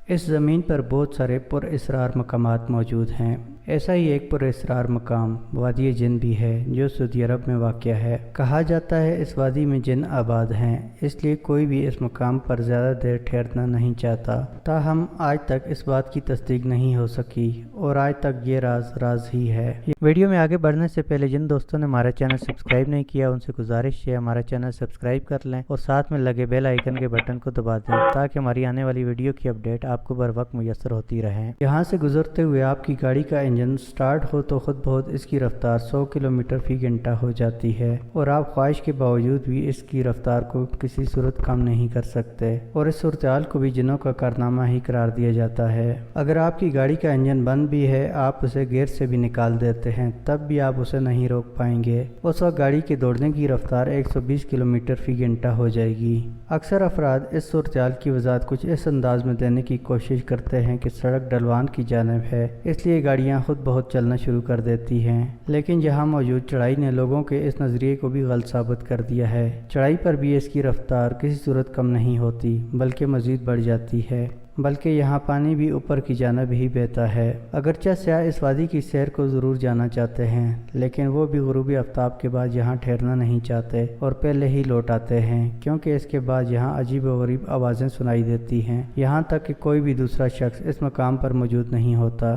इस ज़मीन पर बहुत सारे पुरअसरार मकामात मौजूद हैं। ऐसा ही एक पुरअसरार मकाम वादी जिन भी है जो सऊदी अरब में वाक़या है। कहा जाता है इस वादी में जिन आबाद हैं, इसलिए कोई भी इस मकाम पर ज़्यादा देर ठहरना नहीं चाहता। ताहम आज तक इस बात की तस्दीक नहीं हो सकी और आज तक ये राज ही है। वीडियो में आगे बढ़ने से पहले जिन दोस्तों ने हमारा चैनल सब्सक्राइब नहीं किया उनसे गुजारिश है हमारा चैनल सब्सक्राइब कर लें और साथ में लगे बेल आइकन के बटन को दबा दें ताकि हमारी आने वाली वीडियो की अपडेट आपको बर वक्त मुयसर होती रहे। यहाँ से गुजरते हुए आपकी गाड़ी का इंजन स्टार्ट हो तो खुद बहुत इसकी रफ्तार 100 किलोमीटर फी घंटा हो जाती है और आप ख्वाहिश के बावजूद भी इसकी रफ्तार को किसी सूरत कम नहीं कर सकते और इस सूरत को भी जिनों का कारनामा ही करार दिया जाता है। अगर आपकी गाड़ी का इंजन बंद भी है, आप उसे गियर से भी निकाल देते हैं, तब भी आप उसे नहीं रोक पाएंगे। उस वक्त गाड़ी के दौड़ने की रफ्तार 120 किलोमीटर फी घंटा हो जाएगी। अक्सर अफराद इस सूरत की वजाहत कुछ इस अंदाज में देने की कोशिश करते हैं कि सड़क ढलवान की जानिब है, इसलिए गाड़ियां खुद बहुत चलना शुरू कर देती हैं। लेकिन यहाँ मौजूद चढ़ाई ने लोगों के इस नज़रिए को भी गलत साबित कर दिया है। चढ़ाई पर भी इसकी रफ्तार किसी सूरत कम नहीं होती बल्कि मज़ीद बढ़ जाती है, बल्कि यहाँ पानी भी ऊपर की जानिब ही बहता है। अगरचे सयाह इस वादी की सैर को ज़रूर जाना चाहते हैं, लेकिन वो भी गुरूबी आफ्ताब के बाद यहाँ ठहरना नहीं चाहते और पहले ही लौट आते हैं, क्योंकि इसके बाद यहाँ अजीब व गरीब आवाज़ें सुनाई देती हैं। यहाँ तक कि कोई भी दूसरा शख्स इस मकाम पर मौजूद नहीं होता।